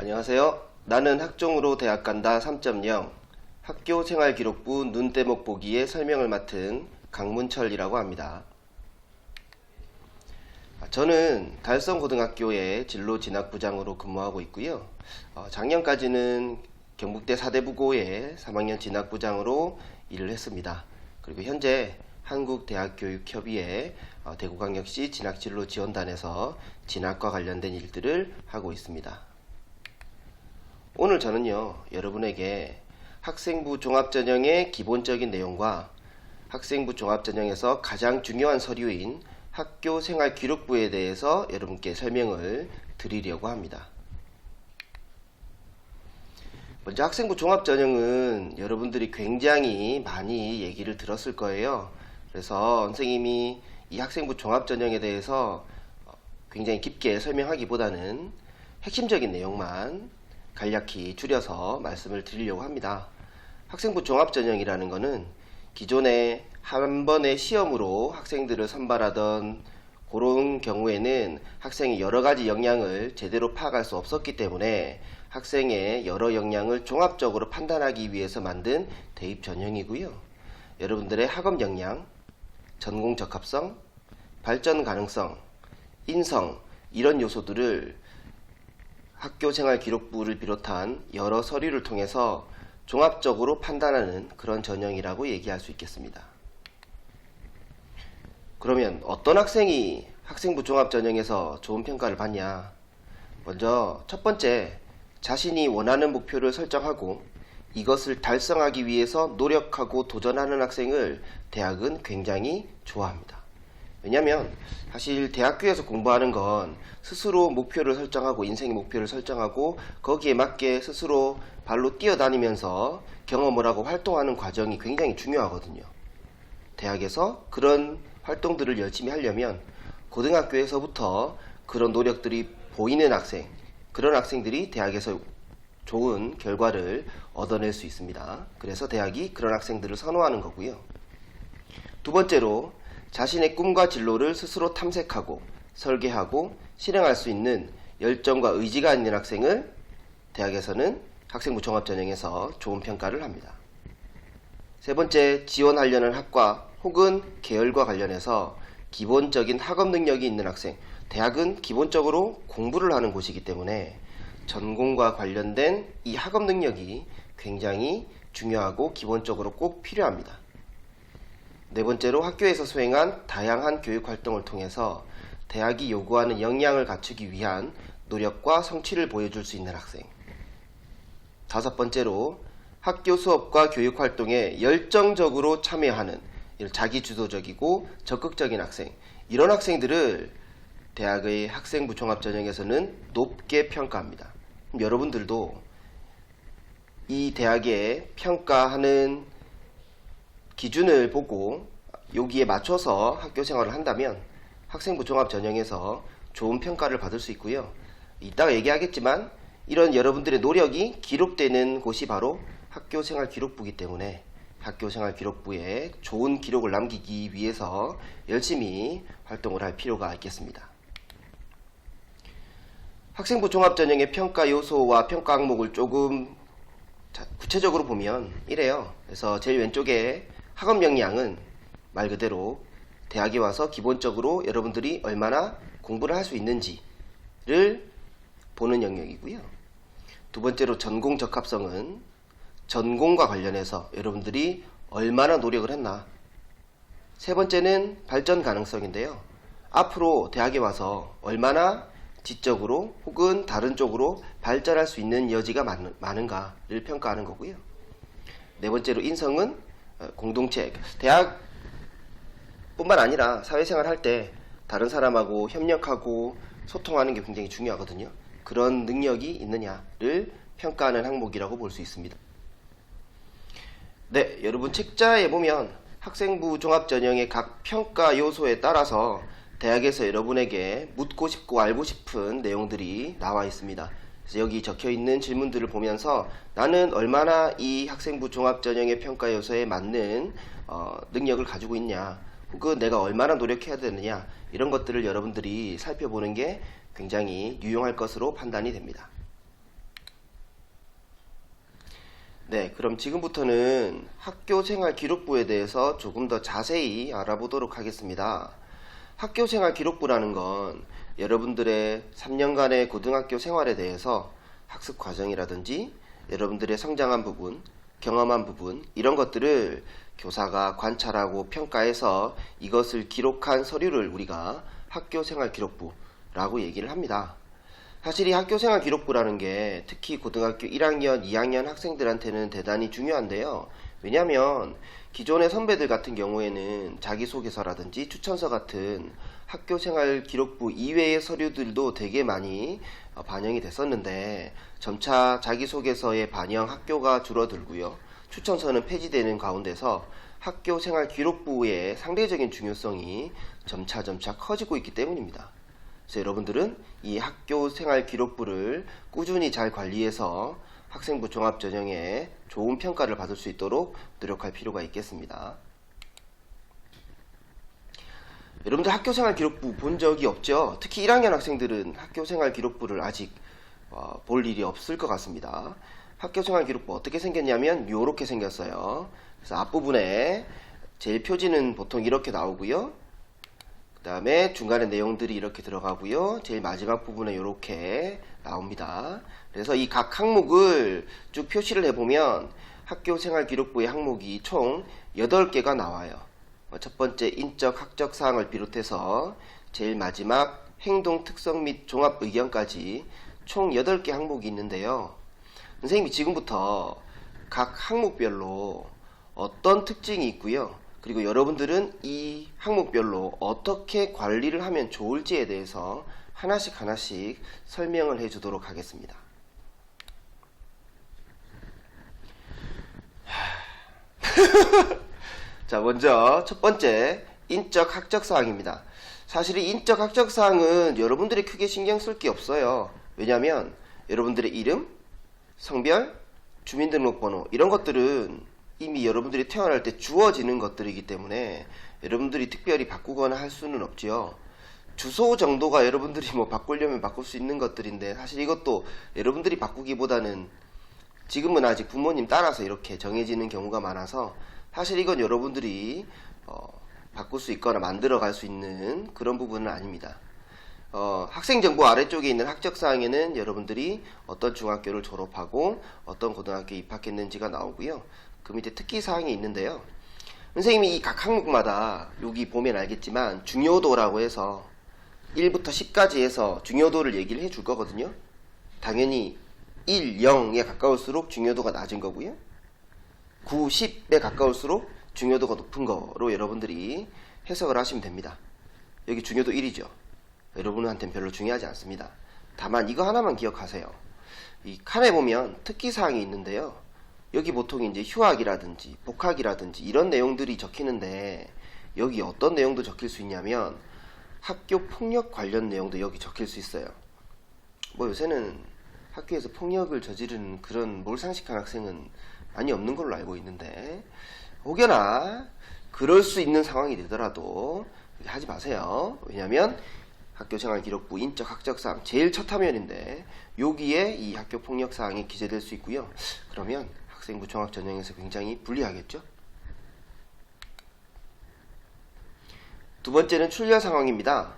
안녕하세요. 나는 학종으로 대학 간다 3.0 학교생활기록부 눈대목 보기의 설명을 맡은 강문철이라고 합니다. 저는 달성고등학교의 진로진학부장으로 근무하고 있고요. 작년까지는 경북대 사대부고의 3학년 진학부장으로 일을 했습니다. 그리고 현재 한국대학교육협의회 대구광역시 진학진로지원단에서 진학과 관련된 일들을 하고 있습니다. 오늘 저는요, 여러분에게 학생부 종합전형의 기본적인 내용과 학생부 종합전형에서 가장 중요한 서류인 학교생활기록부에 대해서 여러분께 설명을 드리려고 합니다. 먼저 학생부 종합전형은 여러분들이 굉장히 많이 얘기를 들었을 거예요. 그래서 선생님이 이 학생부 종합전형에 대해서 굉장히 깊게 설명하기보다는 핵심적인 내용만 간략히 줄여서 말씀을 드리려고 합니다. 학생부 종합전형이라는 것은 기존에 한 번의 시험으로 학생들을 선발하던 그런 경우에는 학생의 여러가지 역량을 제대로 파악할 수 없었기 때문에 학생의 여러 역량을 종합적으로 판단하기 위해서 만든 대입 전형이고요. 여러분들의 학업 역량, 전공 적합성, 발전 가능성, 인성 이런 요소들을 학교생활기록부를 비롯한 여러 서류를 통해서 종합적으로 판단하는 그런 전형이라고 얘기할 수 있겠습니다. 그러면 어떤 학생이 학생부 종합전형에서 좋은 평가를 받냐? 먼저 첫 번째, 자신이 원하는 목표를 설정하고 이것을 달성하기 위해서 노력하고 도전하는 학생을 대학은 굉장히 좋아합니다. 왜냐하면 사실 대학교에서 공부하는 건 스스로 목표를 설정하고 인생의 목표를 설정하고 거기에 맞게 스스로 발로 뛰어다니면서 경험을 하고 활동하는 과정이 굉장히 중요하거든요. 대학에서 그런 활동들을 열심히 하려면 고등학교에서부터 그런 노력들이 보이는 학생, 그런 학생들이 대학에서 좋은 결과를 얻어낼 수 있습니다. 그래서 대학이 그런 학생들을 선호하는 거고요. 두 번째로 자신의 꿈과 진로를 스스로 탐색하고 설계하고 실행할 수 있는 열정과 의지가 있는 학생을 대학에서는 학생부 종합전형에서 좋은 평가를 합니다. 세 번째, 지원하려는 학과 혹은 계열과 관련해서 기본적인 학업 능력이 있는 학생, 대학은 기본적으로 공부를 하는 곳이기 때문에 전공과 관련된 이 학업 능력이 굉장히 중요하고 기본적으로 꼭 필요합니다. 네 번째로 학교에서 수행한 다양한 교육활동을 통해서 대학이 요구하는 역량을 갖추기 위한 노력과 성취를 보여줄 수 있는 학생. 다섯 번째로 학교 수업과 교육활동에 열정적으로 참여하는 자기주도적이고 적극적인 학생. 이런 학생들을 대학의 학생부 종합전형에서는 높게 평가합니다. 여러분들도 이 대학의 평가하는 기준을 보고 여기에 맞춰서 학교 생활을 한다면 학생부 종합전형에서 좋은 평가를 받을 수 있고요. 이따가 얘기하겠지만 이런 여러분들의 노력이 기록되는 곳이 바로 학교생활기록부이기 때문에 학교생활기록부에 좋은 기록을 남기기 위해서 열심히 활동을 할 필요가 있겠습니다. 학생부 종합전형의 평가 요소와 평가 항목을 조금 구체적으로 보면 이래요. 그래서 제일 왼쪽에 학업 역량은 말 그대로 대학에 와서 기본적으로 여러분들이 얼마나 공부를 할 수 있는지를 보는 영역이고요. 두 번째로 전공 적합성은 전공과 관련해서 여러분들이 얼마나 노력을 했나. 세 번째는 발전 가능성인데요. 앞으로 대학에 와서 얼마나 지적으로 혹은 다른 쪽으로 발전할 수 있는 여지가 많은가를 평가하는 거고요. 네 번째로 인성은 공동체, 대학뿐만 아니라 사회생활 할 때 다른 사람하고 협력하고 소통하는 게 굉장히 중요하거든요. 그런 능력이 있느냐를 평가하는 항목이라고 볼 수 있습니다. 네, 여러분 책자에 보면 학생부 종합전형의 각 평가 요소에 따라서 대학에서 여러분에게 묻고 싶고 알고 싶은 내용들이 나와 있습니다. 그래서 여기 적혀 있는 질문들을 보면서 나는 얼마나 이 학생부 종합전형의 평가 요소에 맞는 능력을 가지고 있냐, 혹은 내가 얼마나 노력해야 되느냐, 이런 것들을 여러분들이 살펴보는 게 굉장히 유용할 것으로 판단이 됩니다. 네, 그럼 지금부터는 학교생활기록부에 대해서 조금 더 자세히 알아보도록 하겠습니다. 학교생활기록부라는 건 여러분들의 3년간의 고등학교 생활에 대해서 학습 과정이라든지 여러분들의 성장한 부분, 경험한 부분 이런 것들을 교사가 관찰하고 평가해서 이것을 기록한 서류를 우리가 학교생활기록부라고 얘기를 합니다. 사실 이 학교생활기록부라는 게 특히 고등학교 1학년, 2학년 학생들한테는 대단히 중요한데요. 왜냐하면 기존의 선배들 같은 경우에는 자기소개서라든지 추천서 같은 학교생활기록부 이외의 서류들도 되게 많이 반영이 됐었는데 점차 자기소개서의 반영 학교가 줄어들고요. 추천서는 폐지되는 가운데서 학교생활기록부의 상대적인 중요성이 점차 커지고 있기 때문입니다. 그래서 여러분들은 이 학교생활기록부를 꾸준히 잘 관리해서 학생부 종합전형에 좋은 평가를 받을 수 있도록 노력할 필요가 있겠습니다. 여러분들 학교생활기록부 본 적이 없죠? 특히 1학년 학생들은 학교생활기록부를 아직 볼 일이 없을 것 같습니다. 학교생활기록부 어떻게 생겼냐면 이렇게 생겼어요. 그래서 앞부분에 제일 표지는 보통 이렇게 나오고요. 그 다음에 중간에 내용들이 이렇게 들어가고요. 제일 마지막 부분에 이렇게 나옵니다. 그래서 이 각 항목을 쭉 표시를 해보면 학교생활기록부의 항목이 총 8개가 나와요. 첫 번째 인적 학적 사항을 비롯해서 제일 마지막 행동 특성 및 종합 의견까지 총 8개 항목이 있는데요. 선생님이 지금부터 각 항목별로 어떤 특징이 있고요. 그리고 여러분들은 이 항목별로 어떻게 관리를 하면 좋을지에 대해서 하나씩 설명을 해주도록 하겠습니다. 자, 먼저 첫 번째 인적 학적 사항입니다. 사실 이 인적 학적 사항은 여러분들이 크게 신경 쓸 게 없어요. 왜냐하면 여러분들의 이름, 성별, 주민등록번호 이런 것들은 이미 여러분들이 태어날 때 주어지는 것들이기 때문에 여러분들이 특별히 바꾸거나 할 수는 없지요. 주소 정도가 여러분들이 뭐 바꾸려면 바꿀 수 있는 것들인데 사실 이것도 여러분들이 바꾸기보다는 지금은 아직 부모님 따라서 이렇게 정해지는 경우가 많아서 사실 이건 여러분들이 바꿀 수 있거나 만들어 갈 수 있는 그런 부분은 아닙니다. 학생정보 아래쪽에 있는 학적사항에는 여러분들이 어떤 중학교를 졸업하고 어떤 고등학교에 입학했는지가 나오고요. 그 밑에 특기사항이 있는데요. 선생님이 이 각 항목마다 여기 보면 알겠지만 중요도라고 해서 1부터 10까지 해서 중요도를 얘기를 해줄 거거든요. 당연히 1, 0에 가까울수록 중요도가 낮은 거고요. 9, 10에 가까울수록 중요도가 높은 거로 여러분들이 해석을 하시면 됩니다. 여기 중요도 1이죠. 여러분한테는 별로 중요하지 않습니다. 다만 이거 하나만 기억하세요. 이 칸에 보면 특기사항이 있는데요. 여기 보통 이제 휴학이라든지 복학이라든지 이런 내용들이 적히는데 여기 어떤 내용도 적힐 수 있냐면 학교 폭력 관련 내용도 여기 적힐 수 있어요. 뭐 요새는 학교에서 폭력을 저지르는 그런 몰상식한 학생은 많이 없는 걸로 알고 있는데 혹여나 그럴 수 있는 상황이 되더라도 하지 마세요. 왜냐하면 학교생활기록부 인적 학적사항 제일 첫 화면인데 여기에 이 학교폭력사항이 기재될 수 있고요. 그러면 학생부 종합전형에서 굉장히 불리하겠죠. 두 번째는 출결 상황입니다.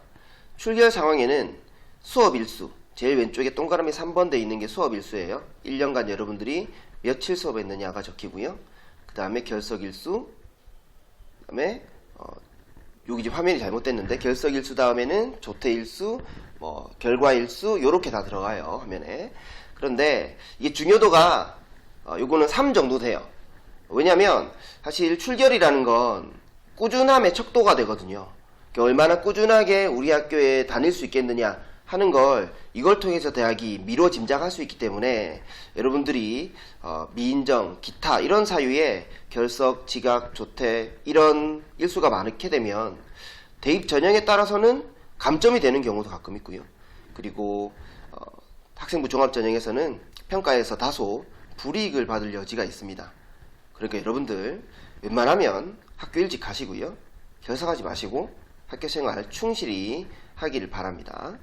출결 상황에는 수업 일수, 제일 왼쪽에 동그라미 3번 돼 있는 게 수업 일수예요. 1년간 여러분들이 며칠 수업했느냐가 적히고요. 그 다음에 결석 일수, 그 다음에 여기 지금 화면이 잘못됐는데 결석 일수 다음에는 조퇴 일수, 결과 일수 이렇게 다 들어가요 화면에. 그런데 이게 중요도가 요거는 3 정도 돼요. 왜냐면 사실 출결이라는 건 꾸준함의 척도가 되거든요. 그러니까 얼마나 꾸준하게 우리 학교에 다닐 수 있겠느냐 하는 걸 이걸 통해서 대학이 미뤄 짐작할 수 있기 때문에 여러분들이 미인정, 기타 이런 사유에 결석, 지각, 조퇴 이런 일수가 많게 되면 대입 전형에 따라서는 감점이 되는 경우도 가끔 있고요. 그리고 학생부 종합전형에서는 평가에서 다소 불이익을 받을 여지가 있습니다. 그러니까 여러분들 웬만하면 학교 일찍 가시고요. 결석하지 마시고 학교생활 충실히 하기를 바랍니다.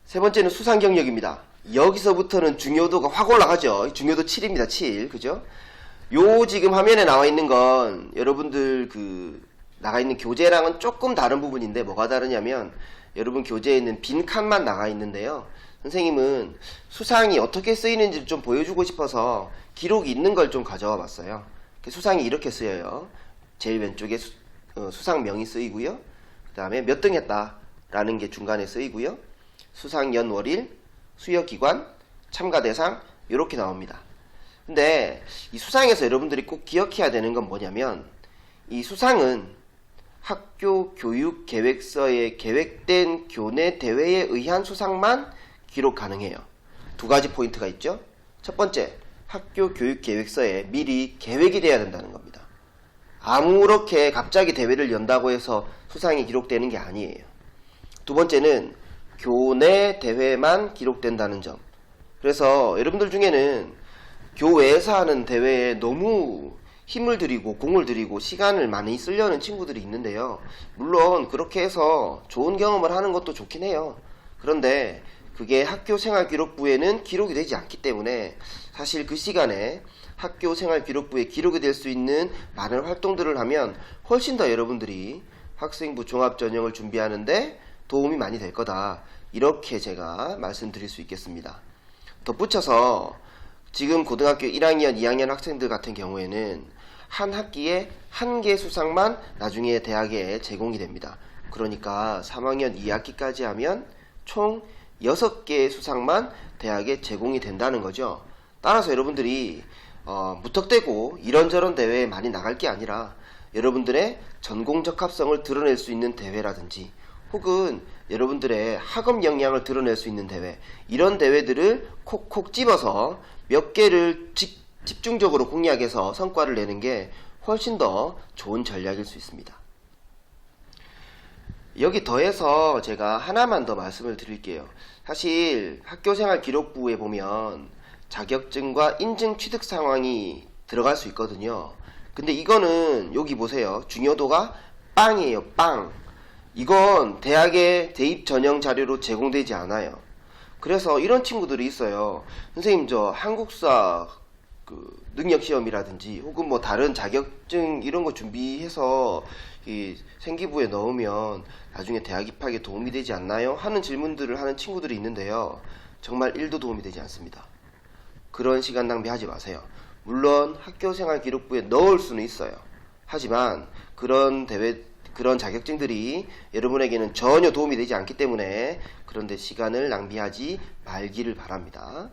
세 번째는 수상 경력입니다. 여기서부터는 중요도가 확 올라가죠. 중요도 7입니다. 7. 그죠? 요 지금 화면에 나와 있는 건 여러분들 그 나가 있는 교재랑은 조금 다른 부분인데 뭐가 다르냐면 여러분 교재에 있는 빈 칸만 나가 있는데요. 선생님은 수상이 어떻게 쓰이는지를 좀 보여주고 싶어서 기록이 있는 걸 좀 가져와 봤어요. 수상이 이렇게 쓰여요. 제일 왼쪽에 수상명이 쓰이고요. 그 다음에 몇 등 했다 라는 게 중간에 쓰이고요. 수상연월일, 수여기관, 참가대상 이렇게 나옵니다. 근데 이 수상에서 여러분들이 꼭 기억해야 되는 건 뭐냐면 이 수상은 학교 교육계획서에 계획된 교내 대회에 의한 수상만 기록 가능해요. 두 가지 포인트가 있죠. 첫 번째, 학교 교육계획서에 미리 계획이 돼야 된다는 겁니다. 아무렇게 갑자기 대회를 연다고 해서 수상이 기록되는 게 아니에요. 두 번째는 교내 대회만 기록된다는 점. 그래서 여러분들 중에는 교외에서 하는 대회에 너무 힘을 들이고 공을 들이고 시간을 많이 쓰려는 친구들이 있는데요. 물론 그렇게 해서 좋은 경험을 하는 것도 좋긴 해요. 그런데 그게 학교생활기록부에는 기록이 되지 않기 때문에 사실 그 시간에 학교생활기록부에 기록이 될 수 있는 많은 활동들을 하면 훨씬 더 여러분들이 학생부 종합전형을 준비하는데 도움이 많이 될 거다. 이렇게 제가 말씀드릴 수 있겠습니다. 덧붙여서 지금 고등학교 1학년, 2학년 학생들 같은 경우에는 한 학기에 한 개 수상만 나중에 대학에 제공이 됩니다. 그러니까 3학년 2학기까지 하면 총 6개의 수상만 대학에 제공이 된다는 거죠. 따라서 여러분들이 무턱대고 이런저런 대회에 많이 나갈 게 아니라 여러분들의 전공 적합성을 드러낼 수 있는 대회라든지 혹은 여러분들의 학업 역량을 드러낼 수 있는 대회, 이런 대회들을 콕콕 집어서 몇 개를 집중적으로 공략해서 성과를 내는 게 훨씬 더 좋은 전략일 수 있습니다. 여기 더해서 제가 하나만 더 말씀을 드릴게요. 사실 학교생활기록부에 보면 자격증과 인증 취득 상황이 들어갈 수 있거든요. 근데 이거는 여기 보세요. 중요도가 빵이에요. 빵. 이건 대학의 대입 전형 자료로 제공되지 않아요. 그래서 이런 친구들이 있어요. 선생님, 저 한국사 능력시험이라든지 혹은 뭐 다른 자격증 이런 거 준비해서 이 생기부에 넣으면 나중에 대학 입학에 도움이 되지 않나요? 하는 질문들을 하는 친구들이 있는데요. 정말 1도 도움이 되지 않습니다. 그런 시간 낭비하지 마세요. 물론 학교생활기록부에 넣을 수는 있어요. 하지만 그런 자격증들이 여러분에게는 전혀 도움이 되지 않기 때문에 그런데 시간을 낭비하지 말기를 바랍니다.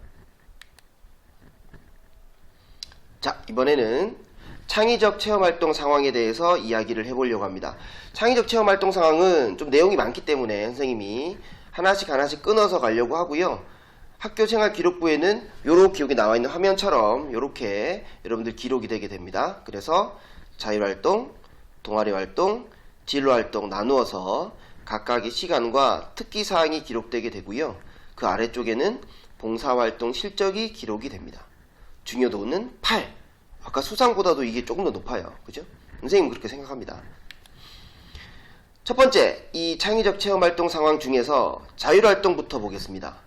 자, 이번에는 창의적 체험활동 상황에 대해서 이야기를 해보려고 합니다. 창의적 체험활동 상황은 좀 내용이 많기 때문에 선생님이 하나씩 끊어서 가려고 하고요. 학교생활기록부에는 이렇게 여기 나와 있는 화면처럼 이렇게 여러분들 기록이 되게 됩니다. 그래서 자율활동, 동아리활동, 진로활동 나누어서 각각의 시간과 특기사항이 기록되게 되고요. 그 아래쪽에는 봉사활동 실적이 기록이 됩니다. 중요도는 8. 아까 수상보다도 이게 조금 더 높아요. 그죠? 선생님은 그렇게 생각합니다. 첫 번째, 이 창의적 체험활동 상황 중에서 자율활동부터 보겠습니다.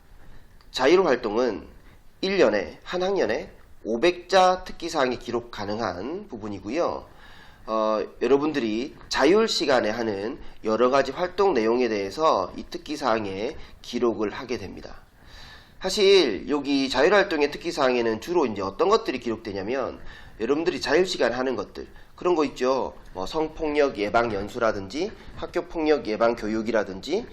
자율활동은 1년에, 한 학년에 500자 특기사항이 기록 가능한 부분이고요. 여러분들이 자율시간에 하는 여러가지 활동 내용에 대해서 이 특기사항에 기록을 하게 됩니다. 사실 여기 자율활동의 특기사항에는 주로 이제 어떤 것들이 기록되냐면 여러분들이 자율시간 하는 것들, 그런 거 있죠. 뭐 성폭력 예방 연수라든지 학교폭력 예방 교육이라든지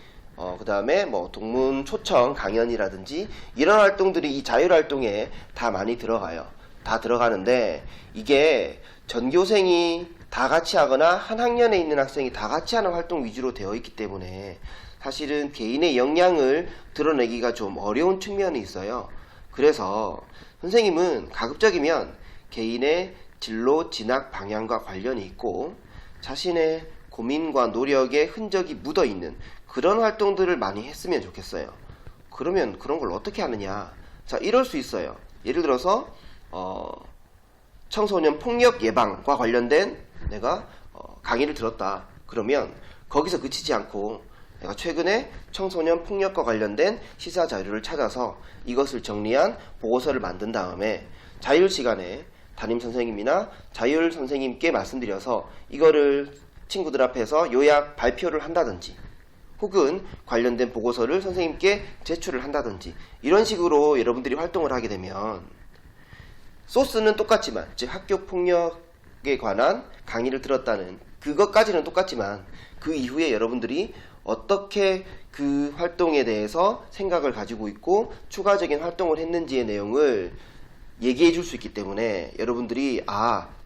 그 다음에 뭐 동문 초청 강연이라든지 이런 활동들이 이 자율활동에 다 많이 들어가요. 다 들어가는데 이게 전교생이 다 같이 하거나 한 학년에 있는 학생이 다 같이 하는 활동 위주로 되어 있기 때문에 사실은 개인의 역량을 드러내기가 좀 어려운 측면이 있어요. 그래서 선생님은 가급적이면 개인의 진로 진학 방향과 관련이 있고 자신의 고민과 노력의 흔적이 묻어있는 그런 활동들을 많이 했으면 좋겠어요. 그러면 그런 걸 어떻게 하느냐? 자, 이럴 수 있어요. 예를 들어서 청소년 폭력 예방과 관련된 내가 강의를 들었다. 그러면 거기서 그치지 않고 내가 최근에 청소년 폭력과 관련된 시사 자료를 찾아서 이것을 정리한 보고서를 만든 다음에 자율 시간에 담임 선생님이나 자율 선생님께 말씀드려서 이거를 친구들 앞에서 요약 발표를 한다든지 혹은 관련된 보고서를 선생님께 제출을 한다든지 이런 식으로 여러분들이 활동을 하게 되면 소스는 똑같지만, 즉 학교 폭력에 관한 강의를 들었다는 그것까지는 똑같지만 그 이후에 여러분들이 어떻게 그 활동에 대해서 생각을 가지고 있고 추가적인 활동을 했는지의 내용을 얘기해 줄 수 있기 때문에 여러분들이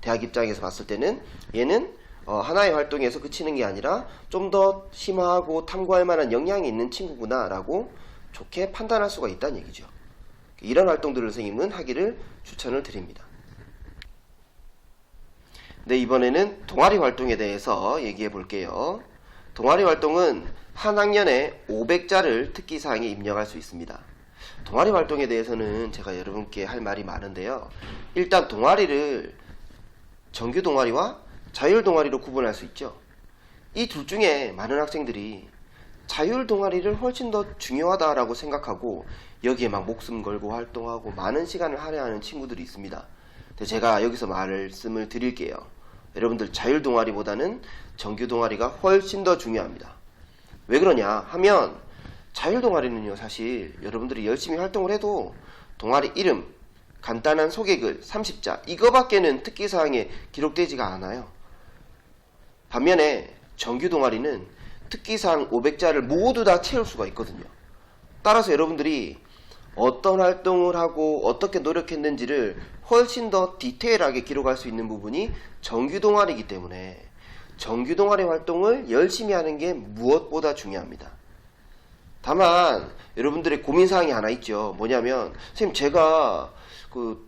대학 입장에서 봤을 때는 얘는 하나의 활동에서 그치는 게 아니라 좀 더 심화하고 탐구할 만한 역량이 있는 친구구나 라고 좋게 판단할 수가 있다는 얘기죠. 이런 활동들을 선생님은 하기를 추천을 드립니다. 네, 이번에는 동아리 활동에 대해서 얘기해 볼게요. 동아리 활동은 한 학년에 500자를 특기사항에 입력할 수 있습니다. 동아리 활동에 대해서는 제가 여러분께 할 말이 많은데요. 일단 동아리를 정규 동아리와 자율 동아리로 구분할 수 있죠. 이 둘 중에 많은 학생들이 자율 동아리를 훨씬 더 중요하다라고 생각하고 여기에 막 목숨 걸고 활동하고 많은 시간을 할애하는 친구들이 있습니다. 근데 제가 여기서 말씀을 드릴게요. 여러분들 자율 동아리보다는 정규 동아리가 훨씬 더 중요합니다. 왜 그러냐 하면 자율 동아리는요, 사실 여러분들이 열심히 활동을 해도 동아리 이름, 간단한 소개글 30자 이거밖에는 특기사항에 기록되지가 않아요. 반면에 정규 동아리는 특기사항 500자를 모두 다 채울 수가 있거든요. 따라서 여러분들이 어떤 활동을 하고 어떻게 노력했는지를 훨씬 더 디테일하게 기록할 수 있는 부분이 정규 동아리이기 때문에 정규 동아리 활동을 열심히 하는 게 무엇보다 중요합니다. 다만 여러분들의 고민사항이 하나 있죠. 뭐냐면 선생님 제가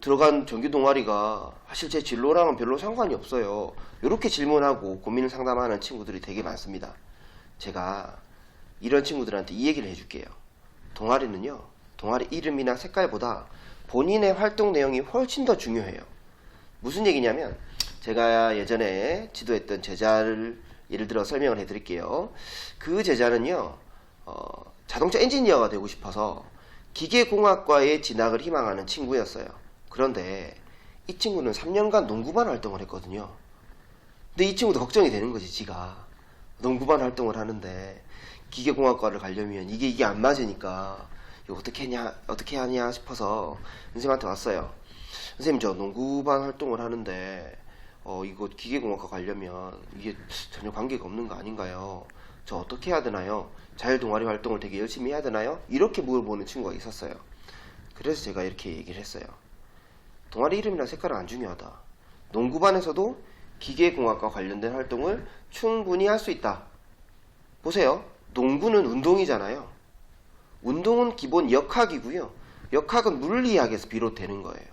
들어간 정규 동아리가 사실 제 진로랑은 별로 상관이 없어요. 이렇게 질문하고 고민을 상담하는 친구들이 되게 많습니다. 제가 이런 친구들한테 이 얘기를 해줄게요. 동아리는요, 동아리 이름이나 색깔보다 본인의 활동 내용이 훨씬 더 중요해요. 무슨 얘기냐면 제가 예전에 지도했던 제자를 예를 들어 설명을 해드릴게요. 그 제자는요, 자동차 엔지니어가 되고 싶어서 기계공학과에 진학을 희망하는 친구였어요. 그런데 이 친구는 3년간 농구반 활동을 했거든요. 근데 이 친구도 걱정이 되는 거지. 지가 농구반 활동을 하는데 기계공학과를 가려면 이게 안 맞으니까 이거 어떻게 하냐 싶어서 선생님한테 왔어요. 선생님 저 농구반 활동을 하는데 이거 기계공학과 가려면 이게 전혀 관계가 없는 거 아닌가요? 저 어떻게 해야 되나요? 자율 동아리 활동을 되게 열심히 해야 되나요? 이렇게 물어보는 친구가 있었어요. 그래서 제가 이렇게 얘기를 했어요. 동아리 이름이나 색깔은 안 중요하다. 농구반에서도 기계공학과 관련된 활동을 충분히 할 수 있다. 보세요. 농구는 운동이잖아요. 운동은 기본 역학이고요. 역학은 물리학에서 비롯되는 거예요.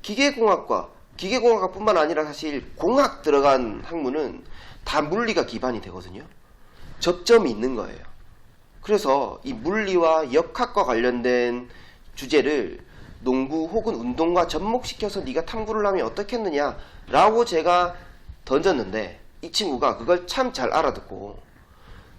기계공학과뿐만 아니라 사실 공학 들어간 학문은 다 물리가 기반이 되거든요. 접점이 있는 거예요. 그래서 이 물리와 역학과 관련된 주제를 농구 혹은 운동과 접목시켜서 네가 탐구를 하면 어떻겠느냐 라고 제가 던졌는데 이 친구가 그걸 참 잘 알아듣고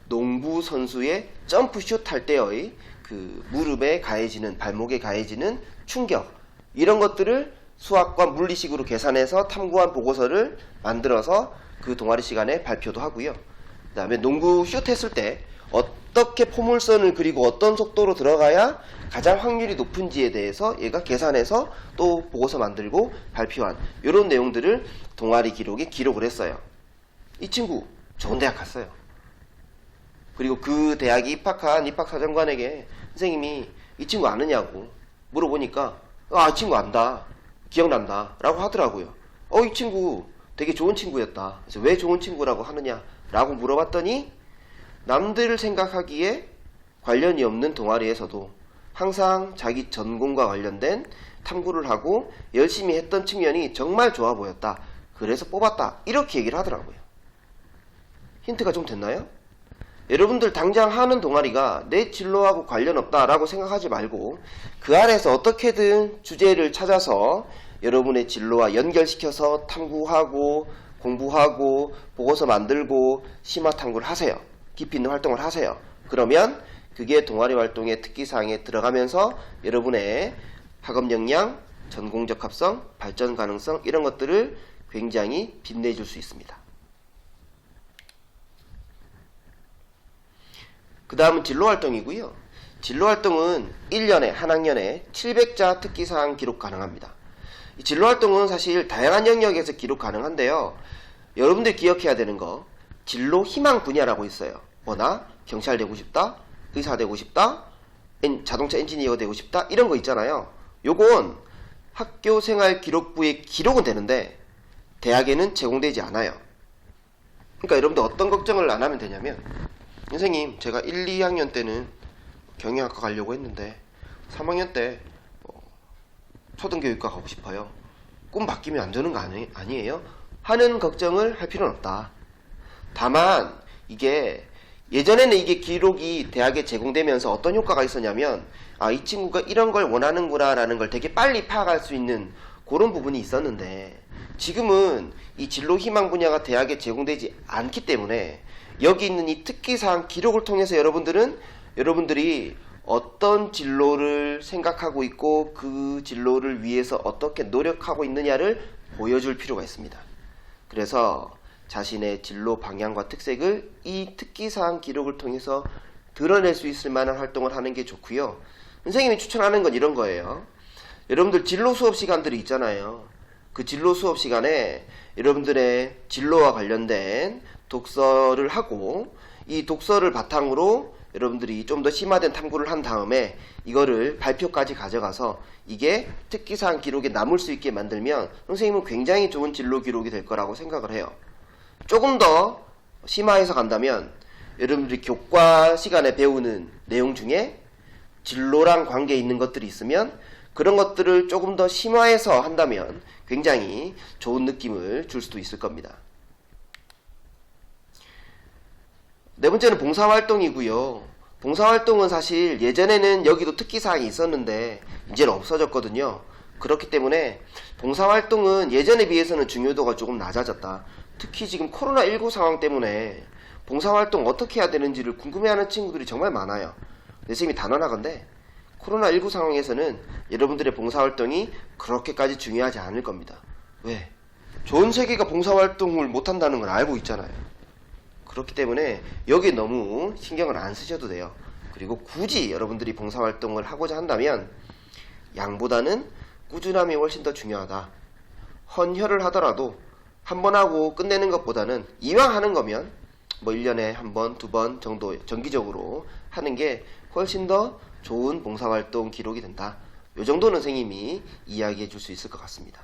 농구 선수의 점프슛 할 때의 그 무릎에 가해지는, 발목에 가해지는 충격, 이런 것들을 수학과 물리식으로 계산해서 탐구한 보고서를 만들어서 그 동아리 시간에 발표도 하고요. 그 다음에 농구 슛 했을 때 어떻게 포물선을 그리고 어떤 속도로 들어가야 가장 확률이 높은지에 대해서 얘가 계산해서 또 보고서 만들고 발표한 이런 내용들을 동아리 기록에 기록을 했어요. 이 친구 좋은 대학 갔어요. 그리고 그 대학에 입학한 입학사정관에게 선생님이 이 친구 아느냐고 물어보니까 이 친구 안다, 기억난다 라고 하더라고요. 이 친구 되게 좋은 친구였다. 그래서 왜 좋은 친구라고 하느냐 라고 물어봤더니 남들 생각하기에 관련이 없는 동아리에서도 항상 자기 전공과 관련된 탐구를 하고 열심히 했던 측면이 정말 좋아 보였다. 그래서 뽑았다. 이렇게 얘기를 하더라고요. 힌트가 좀 됐나요? 여러분들 당장 하는 동아리가 내 진로하고 관련 없다라고 생각하지 말고 그 안에서 어떻게든 주제를 찾아서 여러분의 진로와 연결시켜서 탐구하고 공부하고 보고서 만들고 심화 탐구를 하세요. 깊이 있는 활동을 하세요. 그러면 그게 동아리 활동의 특기사항에 들어가면서 여러분의 학업 역량, 전공적 합성, 발전 가능성 이런 것들을 굉장히 빛내줄 수 있습니다. 그 다음은 진로활동이고요. 진로활동은 1년에 한 학년에 700자 특기사항 기록 가능합니다. 이 진로활동은 사실 다양한 영역에서 기록 가능한데요. 여러분들 기억해야 되는 거 진로 희망 분야라고 있어요. 나 경찰 되고 싶다, 의사 되고 싶다, 자동차 엔지니어 되고 싶다 이런 거 있잖아요. 요건 학교생활 기록부에 기록은 되는데 대학에는 제공되지 않아요. 그러니까 여러분들 어떤 걱정을 안 하면 되냐면 선생님 제가 1, 2학년 때는 경영학과 가려고 했는데 3학년 때 초등교육과 가고 싶어요. 꿈 바뀌면 안 되는 거 아니에요? 하는 걱정을 할 필요는 없다. 다만 이게 예전에는 이게 기록이 대학에 제공되면서 어떤 효과가 있었냐면 이 친구가 이런 걸 원하는구나 라는 걸 되게 빨리 파악할 수 있는 그런 부분이 있었는데 지금은 이 진로 희망 분야가 대학에 제공되지 않기 때문에 여기 있는 이 특기사항 기록을 통해서 여러분들이 어떤 진로를 생각하고 있고 그 진로를 위해서 어떻게 노력하고 있느냐를 보여줄 필요가 있습니다. 그래서 자신의 진로 방향과 특색을 이 특기사항 기록을 통해서 드러낼 수 있을 만한 활동을 하는 게 좋고요. 선생님이 추천하는 건 이런 거예요. 여러분들 진로 수업 시간들이 있잖아요. 그 진로 수업 시간에 여러분들의 진로와 관련된 독서를 하고 이 독서를 바탕으로 여러분들이 좀 더 심화된 탐구를 한 다음에 이거를 발표까지 가져가서 이게 특기사항 기록에 남을 수 있게 만들면 선생님은 굉장히 좋은 진로 기록이 될 거라고 생각을 해요. 조금 더 심화해서 간다면 여러분들이 교과 시간에 배우는 내용 중에 진로랑 관계 있는 것들이 있으면 그런 것들을 조금 더 심화해서 한다면 굉장히 좋은 느낌을 줄 수도 있을 겁니다. 네 번째는 봉사활동이고요. 봉사활동은 사실 예전에는 여기도 특기사항이 있었는데 이제는 없어졌거든요. 그렇기 때문에 봉사활동은 예전에 비해서는 중요도가 조금 낮아졌다. 특히 지금 코로나19 상황 때문에 봉사활동 어떻게 해야 되는지를 궁금해하는 친구들이 정말 많아요. 선생님이 단언하건대 코로나19 상황에서는 여러분들의 봉사활동이 그렇게까지 중요하지 않을 겁니다. 왜? 전 세계가 봉사활동을 못한다는 걸 알고 있잖아요. 그렇기 때문에 여기에 너무 신경을 안 쓰셔도 돼요. 그리고 굳이 여러분들이 봉사활동을 하고자 한다면 양보다는 꾸준함이 훨씬 더 중요하다. 헌혈을 하더라도 한 번 하고 끝내는 것보다는 이왕 하는 거면 1년에 한 번, 2번 정도 정기적으로 하는 게 훨씬 더 좋은 봉사활동 기록이 된다. 이 정도는 선생님이 이야기해 줄 수 있을 것 같습니다.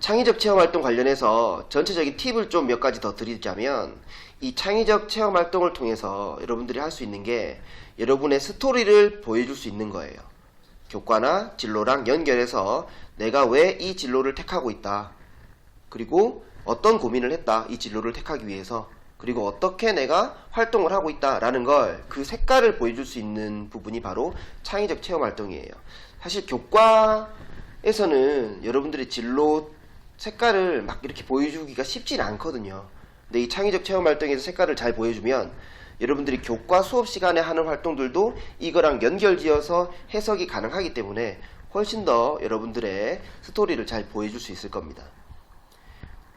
창의적 체험활동 관련해서 전체적인 팁을 좀 몇 가지 더 드리자면 이 창의적 체험활동을 통해서 여러분들이 할 수 있는 게 여러분의 스토리를 보여줄 수 있는 거예요. 교과나 진로랑 연결해서 내가 왜 이 진로를 택하고 있다. 그리고 어떤 고민을 했다. 이 진로를 택하기 위해서. 그리고 어떻게 내가 활동을 하고 있다라는 걸 그 색깔을 보여줄 수 있는 부분이 바로 창의적 체험활동이에요. 사실 교과에서는 여러분들의 진로 색깔을 막 이렇게 보여주기가 쉽지는 않거든요. 근데 이 창의적 체험활동에서 색깔을 잘 보여주면 여러분들이 교과 수업 시간에 하는 활동들도 이거랑 연결지어서 해석이 가능하기 때문에 훨씬 더 여러분들의 스토리를 잘 보여줄 수 있을 겁니다.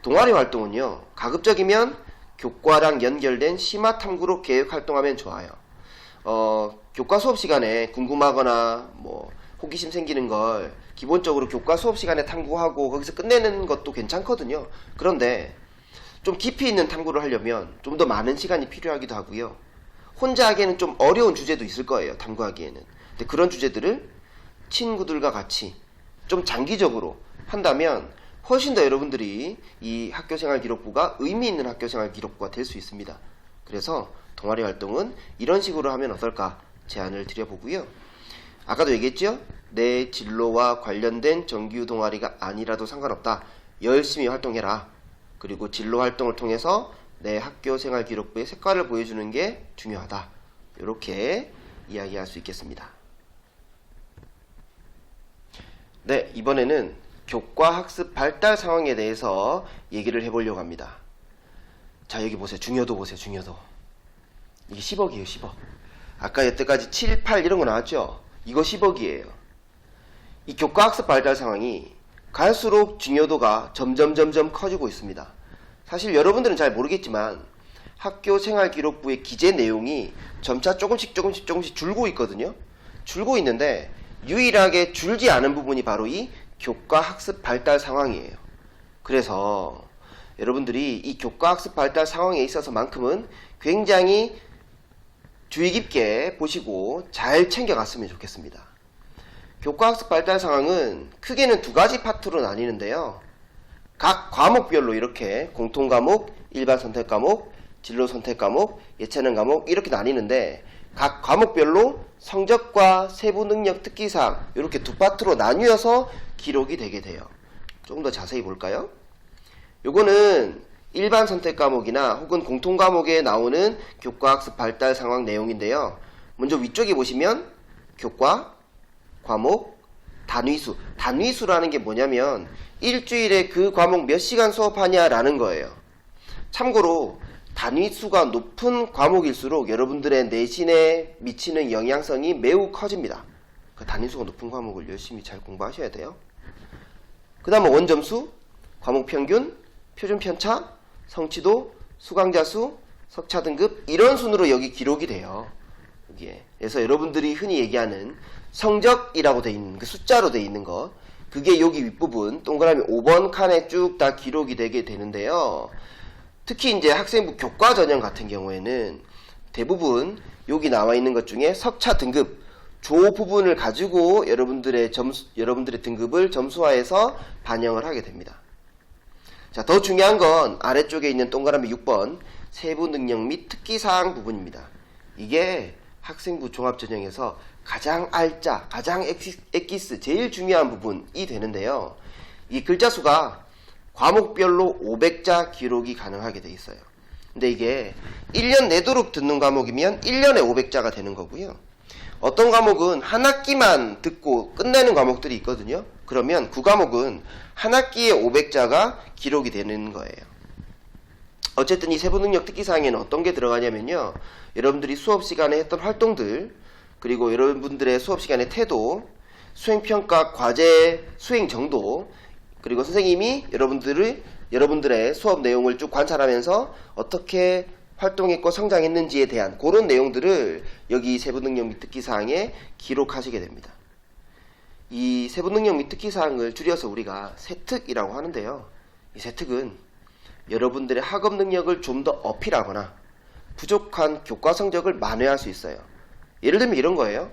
동아리 활동은요, 가급적이면 교과랑 연결된 심화 탐구로 계획 활동하면 좋아요. 교과 수업 시간에 궁금하거나 호기심 생기는 걸 기본적으로 교과 수업 시간에 탐구하고 거기서 끝내는 것도 괜찮거든요. 그런데 좀 깊이 있는 탐구를 하려면 좀 더 많은 시간이 필요하기도 하고요. 혼자 하기에는 좀 어려운 주제도 있을 거예요. 탐구하기에는. 근데 그런 주제들을 친구들과 같이 좀 장기적으로 한다면 훨씬 더 여러분들이 이 학교생활 기록부가 의미 있는 학교생활 기록부가 될 수 있습니다. 그래서 동아리 활동은 이런 식으로 하면 어떨까 제안을 드려보고요. 아까도 얘기했죠? 내 진로와 관련된 정규 동아리가 아니라도 상관없다. 열심히 활동해라. 그리고 진로 활동을 통해서 내 학교생활 기록부의 색깔을 보여주는 게 중요하다. 이렇게 이야기할 수 있겠습니다. 네, 이번에는 교과 학습 발달 상황에 대해서 얘기를 해보려고 합니다. 자, 여기 보세요. 중요도 보세요. 중요도. 이게 10억이에요. 10억. 아까 여태까지 7, 8 이런 거 나왔죠? 이거 10억이에요. 이 교과학습 발달 상황이 갈수록 중요도가 점점 커지고 있습니다. 사실 여러분들은 잘 모르겠지만 학교 생활기록부의 기재 내용이 점차 조금씩 줄고 있거든요. 줄고 있는데 유일하게 줄지 않은 부분이 바로 이 교과학습 발달 상황이에요. 그래서 여러분들이 이 교과학습 발달 상황에 있어서만큼은 굉장히 주의 깊게 보시고 잘 챙겨갔으면 좋겠습니다. 교과학습 발달 상황은 크게는 두 가지 파트로 나뉘는데요. 각 과목별로 이렇게 공통과목, 일반 선택 과목, 진로 선택 과목, 예체능 과목 이렇게 나뉘는데 각 과목별로 성적과 세부 능력 특기사항 이렇게 두 파트로 나뉘어서 기록이 되게 돼요. 조금 더 자세히 볼까요? 요거는 일반 선택 과목이나 혹은 공통 과목에 나오는 교과학습 발달 상황 내용인데요. 먼저 위쪽에 보시면 교과, 과목, 단위수. 단위수라는 게 뭐냐면 일주일에 그 과목 몇 시간 수업하냐라는 거예요. 참고로 단위수가 높은 과목일수록 여러분들의 내신에 미치는 영향성이 매우 커집니다. 그 단위수가 높은 과목을 열심히 잘 공부하셔야 돼요. 그 다음은 원점수, 과목 평균, 표준 편차, 성취도, 수강자 수, 석차 등급 이런 순으로 여기 기록이 돼요. 여기에. 그래서 여러분들이 흔히 얘기하는 성적이라고 돼 있는 그 숫자로 돼 있는 것 그게 여기 윗부분 동그라미 5번 칸에 쭉 다 기록이 되게 되는데요. 특히 이제 학생부 교과 전형 같은 경우에는 대부분 여기 나와 있는 것 중에 석차 등급 조 부분을 가지고 여러분들의 등급을 점수화해서 반영을 하게 됩니다. 자, 더 중요한 건 아래쪽에 있는 동그라미 6번 세부 능력 및 특기사항 부분입니다. 이게 학생부 종합전형에서 가장 알짜, 가장 엑기스, 제일 중요한 부분이 되는데요. 이 글자 수가 과목별로 500자 기록이 가능하게 돼 있어요. 근데 이게 1년 내도록 듣는 과목이면 1년에 500자가 되는 거고요. 어떤 과목은 한 학기만 듣고 끝내는 과목들이 있거든요. 그러면 그 과목은 한 학기에 500자가 기록이 되는 거예요. 어쨌든 이 세부능력 특기사항에는 어떤 게 들어가냐면요. 여러분들이 수업 시간에 했던 활동들, 그리고 여러분들의 수업 시간의 태도, 수행평가 과제 수행 정도, 그리고 선생님이 여러분들의 수업 내용을 쭉 관찰하면서 어떻게 활동했고 성장했는지에 대한 그런 내용들을 여기 세부능력 및 특기사항에 기록하시게 됩니다. 이 세부능력 및 특기사항을 줄여서 우리가 세특이라고 하는데요. 이 세특은 여러분들의 학업 능력을 좀 더 어필하거나 부족한 교과 성적을 만회할 수 있어요. 예를 들면 이런 거예요.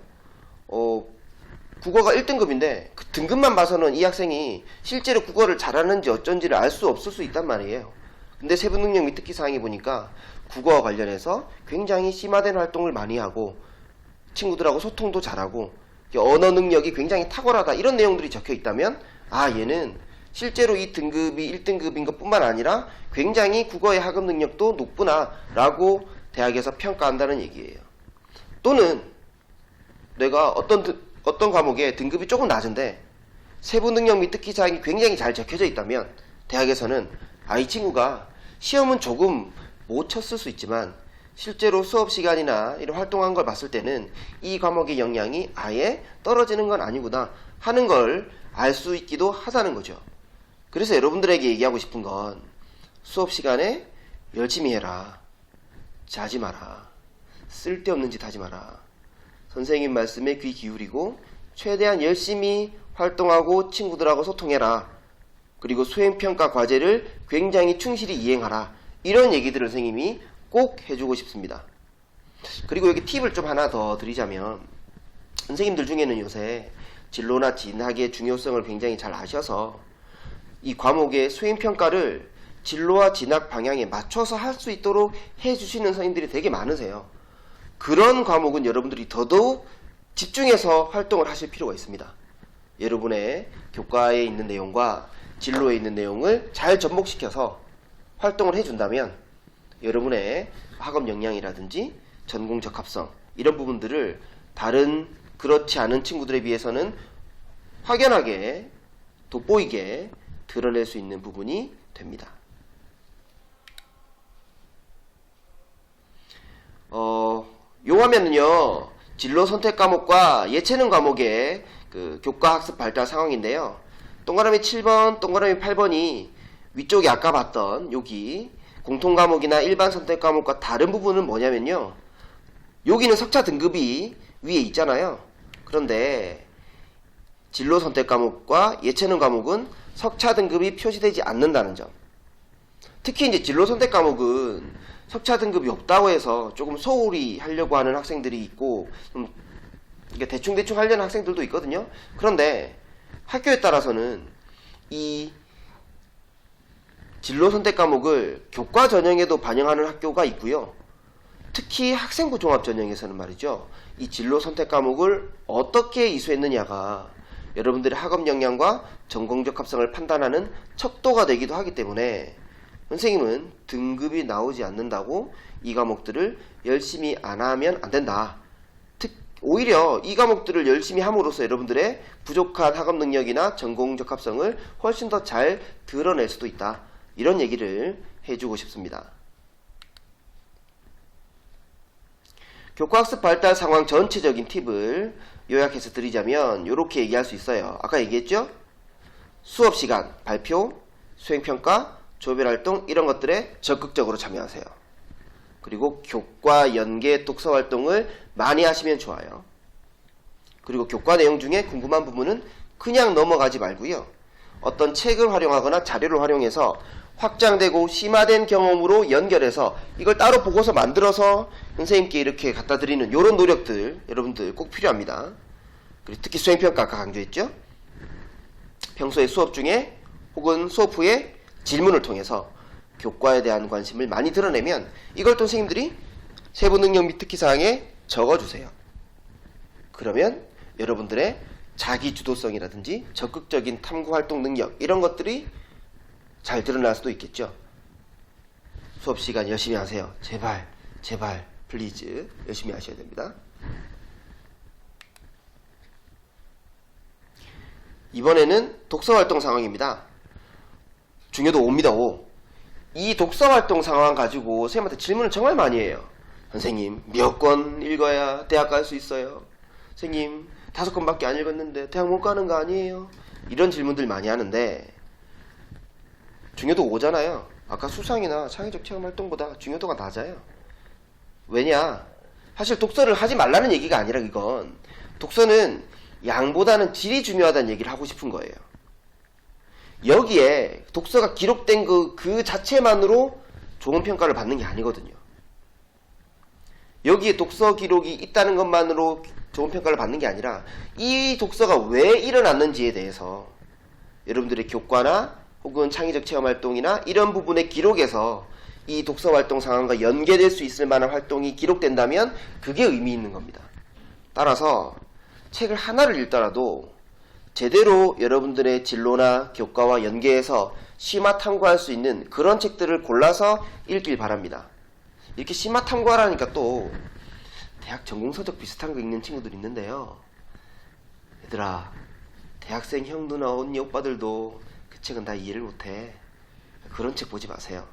국어가 1등급인데 그 등급만 봐서는 이 학생이 실제로 국어를 잘하는지 어쩐지를 알 수 없을 수 있단 말이에요. 근데 세부능력 및 특기사항에 보니까 국어와 관련해서 굉장히 심화된 활동을 많이 하고 친구들하고 소통도 잘하고 언어 능력이 굉장히 탁월하다 이런 내용들이 적혀 있다면 아 얘는 실제로 이 등급이 1등급인 것뿐만 아니라 굉장히 국어의 학업 능력도 높구나 라고 대학에서 평가한다는 얘기예요. 또는 내가 어떤 과목에 등급이 조금 낮은데 세부 능력 및 특기사항이 굉장히 잘 적혀져 있다면 대학에서는 이 친구가 시험은 조금 못 쳤을 수 있지만 실제로 수업 시간이나 이런 활동한 걸 봤을 때는 이 과목의 역량이 아예 떨어지는 건 아니구나 하는 걸 알 수 있기도 하다는 거죠. 그래서 여러분들에게 얘기하고 싶은 건 수업 시간에 열심히 해라. 자지 마라. 쓸데없는 짓 하지 마라. 선생님 말씀에 귀 기울이고 최대한 열심히 활동하고 친구들하고 소통해라. 그리고 수행평가 과제를 굉장히 충실히 이행하라. 이런 얘기들을 선생님이 꼭 해주고 싶습니다. 그리고 여기 팁을 좀 하나 더 드리자면 선생님들 중에는 요새 진로나 진학의 중요성을 굉장히 잘 아셔서 이 과목의 수행평가를 진로와 진학 방향에 맞춰서 할 수 있도록 해주시는 선생님들이 되게 많으세요. 그런 과목은 여러분들이 더더욱 집중해서 활동을 하실 필요가 있습니다. 여러분의 교과에 있는 내용과 진로에 있는 내용을 잘 접목시켜서 활동을 해준다면 여러분의 학업 역량이라든지 전공 적합성 이런 부분들을 다른 그렇지 않은 친구들에 비해서는 확연하게 돋보이게 드러낼 수 있는 부분이 됩니다. 화면은요, 진로 선택 과목과 예체능 과목의 그 교과 학습 발달 상황인데요. 동그라미 7번, 동그라미 8번이 위쪽에 아까 봤던 여기 공통 과목이나 일반 선택 과목과 다른 부분은 뭐냐면요. 여기는 석차 등급이 위에 있잖아요. 그런데 진로 선택 과목과 예체능 과목은 석차 등급이 표시되지 않는다는 점. 특히 이제 진로 선택 과목은 석차 등급이 없다고 해서 조금 소홀히 하려고 하는 학생들이 있고 이게 대충 하려는 학생들도 있거든요. 그런데 학교에 따라서는 이 진로 선택 과목을 교과 전형에도 반영하는 학교가 있고요. 특히 학생부 종합 전형에서는 말이죠. 이 진로 선택 과목을 어떻게 이수했느냐가 여러분들의 학업 역량과 전공적 합성을 판단하는 척도가 되기도 하기 때문에 선생님은 등급이 나오지 않는다고 이 과목들을 열심히 안 하면 안 된다. 오히려 이 과목들을 열심히 함으로써 여러분들의 부족한 학업 능력이나 전공적 합성을 훨씬 더 잘 드러낼 수도 있다. 이런 얘기를 해주고 싶습니다. 교과학습 발달 상황 전체적인 팁을 요약해서 드리자면 이렇게 얘기할 수 있어요. 아까 얘기했죠? 수업시간, 발표, 수행평가, 조별활동 이런 것들에 적극적으로 참여하세요. 그리고 교과 연계 독서활동을 많이 하시면 좋아요. 그리고 교과 내용 중에 궁금한 부분은 그냥 넘어가지 말고요. 어떤 책을 활용하거나 자료를 활용해서 확장되고 심화된 경험으로 연결해서 이걸 따로 보고서 만들어서 선생님께 이렇게 갖다 드리는 이런 노력들 여러분들 꼭 필요합니다. 그리고 특히 수행평가 아까 강조했죠? 평소에 수업 중에 혹은 수업 후에 질문을 통해서 교과에 대한 관심을 많이 드러내면 이걸 또 선생님들이 세부 능력 및 특기사항에 적어주세요. 그러면 여러분들의 자기 주도성이라든지 적극적인 탐구활동 능력 이런 것들이 잘 드러날 수도 있겠죠. 수업시간 열심히 하세요. 제발 플리즈 열심히 하셔야 됩니다. 이번에는 독서활동 상황입니다. 중요도 5입니다. 5. 이 독서활동 상황 가지고 선생님한테 질문을 정말 많이 해요. 선생님 몇 권 읽어야 대학 갈 수 있어요? 선생님 5권밖에 안 읽었는데 대학 못 가는 거 아니에요? 이런 질문들 많이 하는데 중요도 5잖아요. 아까 수상이나 창의적 체험활동보다 중요도가 낮아요. 왜냐? 사실 독서를 하지 말라는 얘기가 아니라 이건 독서는 양보다는 질이 중요하다는 얘기를 하고 싶은 거예요. 여기에 독서가 기록된 그 자체만으로 좋은 평가를 받는 게 아니거든요. 여기에 독서 기록이 있다는 것만으로 좋은 평가를 받는 게 아니라 이 독서가 왜 일어났는지에 대해서 여러분들의 교과나 혹은 창의적 체험활동이나 이런 부분의 기록에서 이 독서활동 상황과 연계될 수 있을 만한 활동이 기록된다면 그게 의미 있는 겁니다. 따라서 책을 하나를 읽더라도 제대로 여러분들의 진로나 교과와 연계해서 심화 탐구할 수 있는 그런 책들을 골라서 읽길 바랍니다. 이렇게 심화 탐구하라니까 또 대학 전공서적 비슷한 거 읽는 친구들 있는데요. 얘들아, 대학생 형 누나 언니 오빠들도 그 책은 다 이해를 못해. 그런 책 보지 마세요.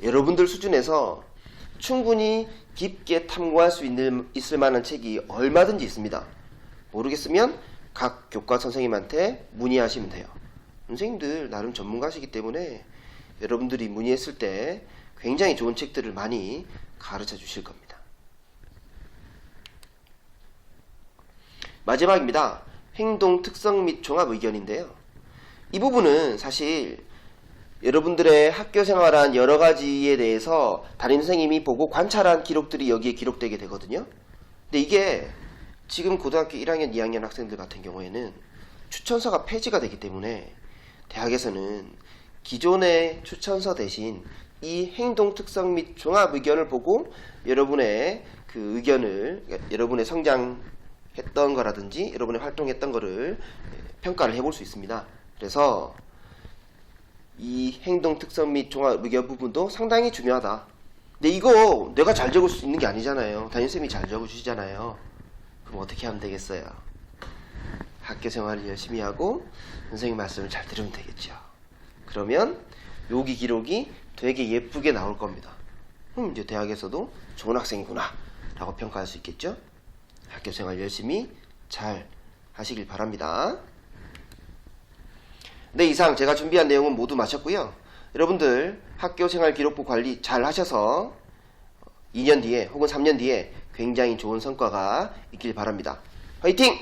여러분들 수준에서 충분히 깊게 탐구할 수 있을 만한 책이 얼마든지 있습니다. 모르겠으면 각 교과 선생님한테 문의하시면 돼요. 선생님들 나름 전문가시기 때문에 여러분들이 문의했을 때 굉장히 좋은 책들을 많이 가르쳐 주실 겁니다. 마지막입니다. 행동 특성 및 종합 의견인데요. 이 부분은 사실 여러분들의 학교 생활한 여러 가지에 대해서 담임 선생님이 보고 관찰한 기록들이 여기에 기록되게 되거든요. 근데 이게 지금 고등학교 1학년, 2학년 학생들 같은 경우에는 추천서가 폐지가 되기 때문에 대학에서는 기존의 추천서 대신 이 행동 특성 및 종합 의견을 보고 여러분의 그 의견을, 여러분의 성장했던 거라든지 여러분의 활동했던 거를 평가를 해볼 수 있습니다. 그래서 이 행동 특성 및 종합 의견 부분도 상당히 중요하다. 근데 이거 내가 잘 적을 수 있는 게 아니잖아요. 담임쌤이 잘 적어주시잖아요. 그럼 어떻게 하면 되겠어요? 학교 생활을 열심히 하고 선생님 말씀을 잘 들으면 되겠죠. 그러면 여기 기록이 되게 예쁘게 나올 겁니다. 이제 대학에서도 좋은 학생이구나 라고 평가할 수 있겠죠? 학교생활 열심히 잘 하시길 바랍니다. 네, 이상 제가 준비한 내용은 모두 마쳤고요. 여러분들 학교생활 기록부 관리 잘 하셔서 2년 뒤에 혹은 3년 뒤에 굉장히 좋은 성과가 있길 바랍니다. 화이팅!